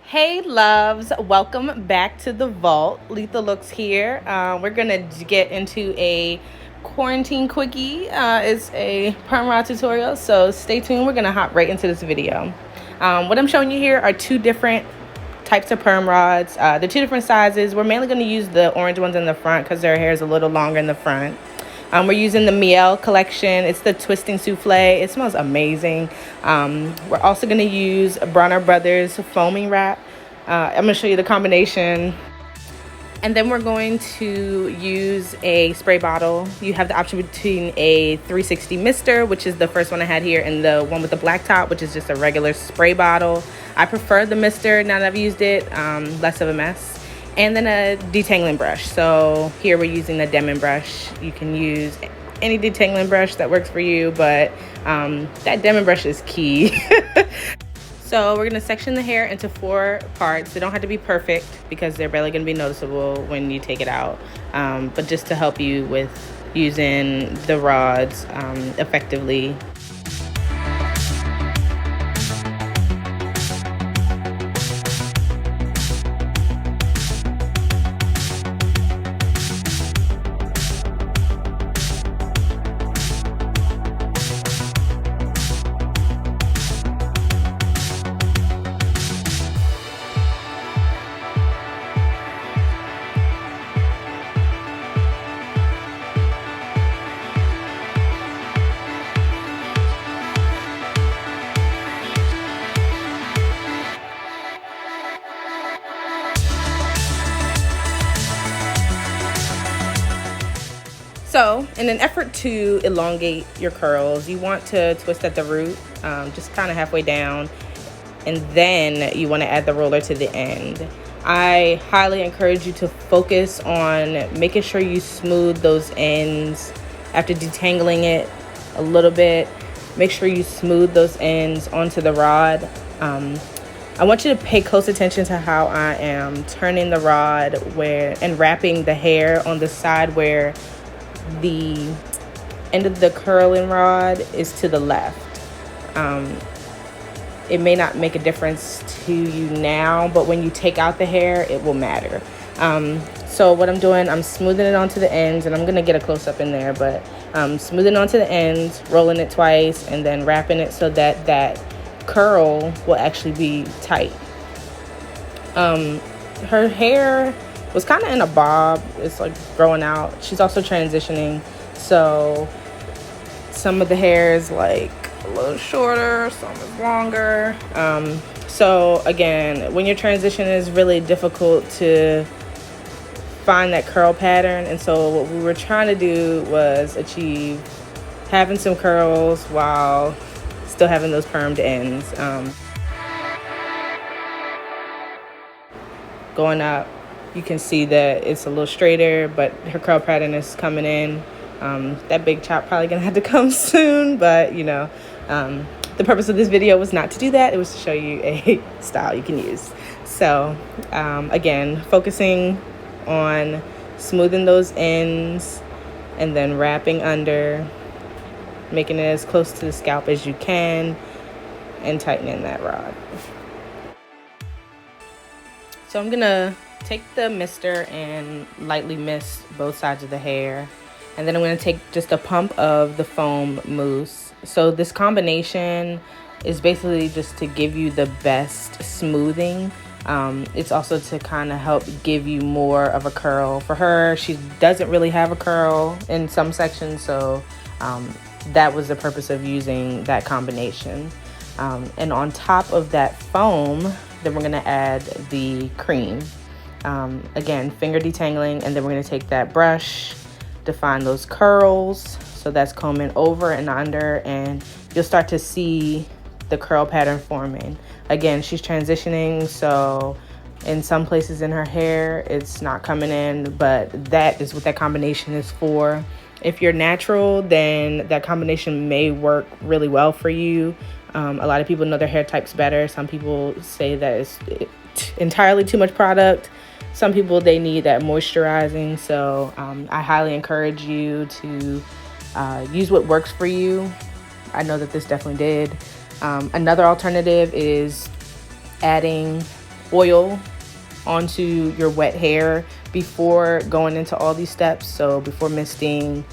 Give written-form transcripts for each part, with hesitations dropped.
Hey loves, welcome back to the vault. Letha Looks here. We're gonna get into a quarantine quickie. It's a perm rod tutorial, so stay tuned. We're gonna hop right into this video. What I'm showing you here are two different types of perm rods. They're two different sizes. We're mainly gonna use the orange ones in the front because their hair is a little longer in the front. We're using the Miel collection. It's the Twisting Souffle. It smells amazing. We're also going to use Bronner Brothers foaming wrap. I'm going to show you the combination. And then we're going to use a spray bottle. You have the option between a 360 mister, which is the first one I had here, and the one with the black top, which is just a regular spray bottle. I prefer the mister now that I've used it, less of a mess. And then a detangling brush. So here we're using the Demon brush. You can use any detangling brush that works for you, but that Demon brush is key. So we're gonna section the hair into 4 parts. They don't have to be perfect because they're barely gonna be noticeable when you take it out, but just to help you with using the rods effectively. So in an effort to elongate your curls, you want to twist at the root, just kind of halfway down, and then you want to add the roller to the end. I highly encourage you to focus on making sure you smooth those ends after detangling it a little bit. Make sure you smooth those ends onto the rod. I want you to pay close attention to how I am turning the rod and wrapping the hair on the side where the end of the curling rod is to the left. It may not make a difference to you now, but when you take out the hair, it will matter. So what I'm doing, I'm smoothing it onto the ends, and I'm gonna get a close-up in there, but smoothing onto the ends, rolling it twice, and then wrapping it so that that curl will actually be tight. Her hair was kind of in a bob. It's like growing out. She's also transitioning, so some of the hair is like a little shorter, some is longer. So again, when your transition is really difficult to find that curl pattern, and so what we were trying to do was achieve having some curls while still having those permed ends. Going up, you can see that it's a little straighter, but her curl pattern is coming in. That big chop probably gonna have to come soon, but you know, the purpose of this video was not to do that. It was to show you a style you can use. So again, focusing on smoothing those ends and then wrapping under, making it as close to the scalp as you can, and tightening that rod. So I'm gonna take the mister and lightly mist both sides of the hair, and then I'm going to take just a pump of the foam mousse. So this combination is basically just to give you the best smoothing. It's also to kind of help give you more of a curl. For her, she doesn't really have a curl in some sections, so that was the purpose of using that combination. And on top of that foam, then we're going to add the cream. Again, finger detangling, and then we're going to take that brush, define those curls. So that's combing over and under, and you'll start to see the curl pattern forming. Again, she's transitioning, so in some places in her hair it's not coming in, but that is what that combination is for. If you're natural, then that combination may work really well for you. A lot of people know their hair types better. Some people say that it's entirely too much product. Some people, they need that moisturizing. So I highly encourage you to use what works for you. I know that this definitely did. Another alternative is adding oil onto your wet hair before going into all these steps. So before misting,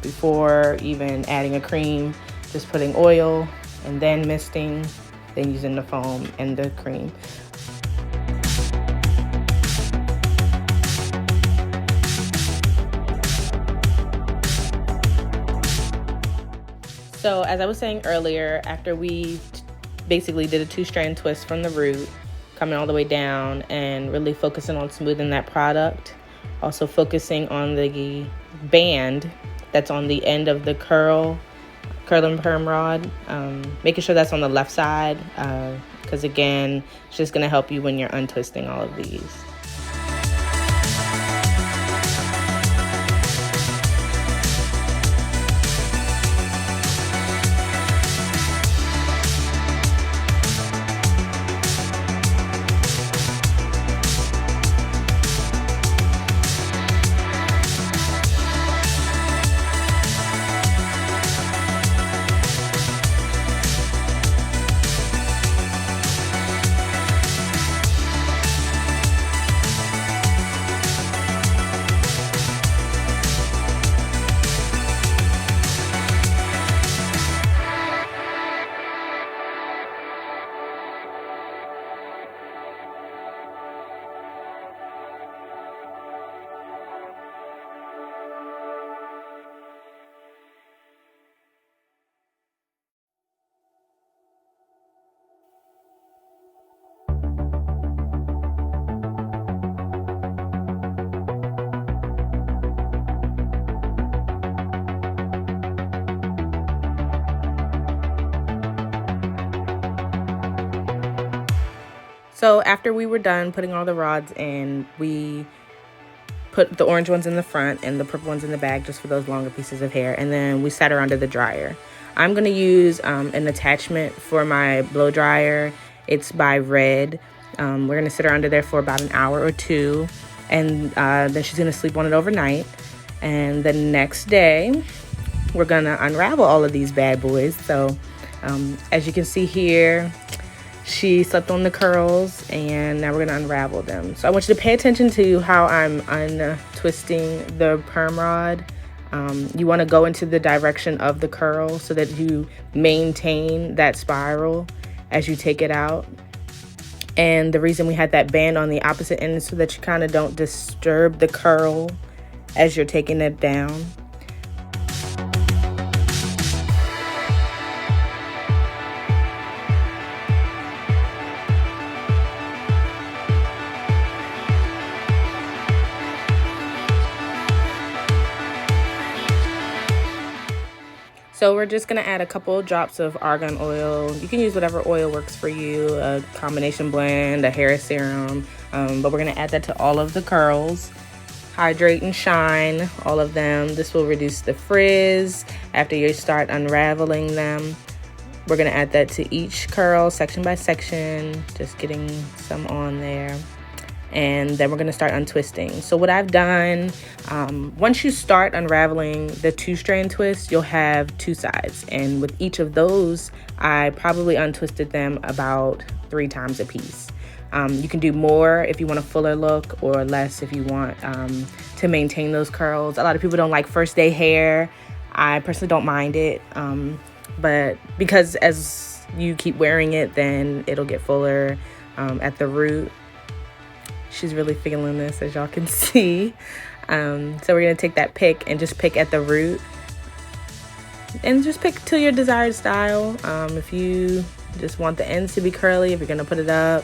before even adding a cream, just putting oil and then misting, then using the foam and the cream. So as I was saying earlier, after we basically did a 2-strand twist from the root, coming all the way down and really focusing on smoothing that product, also focusing on the band that's on the end of the curl and perm rod, making sure that's on the left side, because again, it's just going to help you when you're untwisting all of these. So after we were done putting all the rods in, we put the orange ones in the front and the purple ones in the back just for those longer pieces of hair, and then we set her under the dryer. I'm going to use an attachment for my blow dryer. It's by Red. We're going to sit her under there for about an hour or two, and then she's going to sleep on it overnight. And the next day, we're going to unravel all of these bad boys. So as you can see here, she slept on the curls, and now we're going to unravel them. So I want you to pay attention to how I'm untwisting the perm rod. You want to go into the direction of the curl so that you maintain that spiral as you take it out. And the reason we had that band on the opposite end is so that you kind of don't disturb the curl as you're taking it down. So we're just going to add a couple of drops of argan oil. You can use whatever oil works for you, a combination blend, a hair serum, but we're going to add that to all of the curls. Hydrate and shine all of them. This will reduce the frizz after you start unraveling them. We're going to add that to each curl section by section, just getting some on there. And then we're going to start untwisting. So what I've done, once you start unraveling the 2-strand twist, you'll have 2 sides. And with each of those, I probably untwisted them about 3 times a piece. You can do more if you want a fuller look, or less if you want to maintain those curls. A lot of people don't like first day hair. I personally don't mind it. But because as you keep wearing it, then it'll get fuller at the root. She's really feeling this, as y'all can see. So we're going to take that pick and just pick at the root. And just pick to your desired style. If you just want the ends to be curly, if you're going to put it up,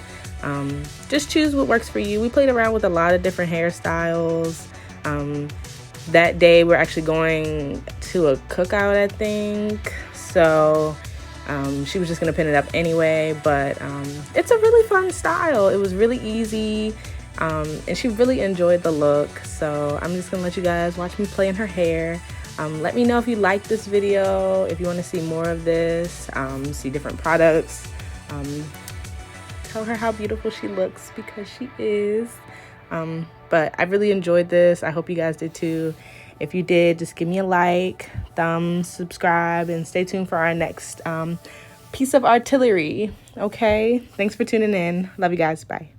just choose what works for you. We played around with a lot of different hairstyles. That day we're actually going to a cookout, I think. So she was just going to pin it up anyway. But it's a really fun style. It was really easy. And she really enjoyed the look. So I'm just gonna let you guys watch me play in her hair. Let me know if you like this video, if you want to see more of this, see different products. Tell her how beautiful she looks, because she is. But I really enjoyed this. I hope you guys did too. If you did, just give me a like, thumbs, subscribe, and stay tuned for our next piece of artillery. Okay, thanks for tuning in. Love you guys. Bye.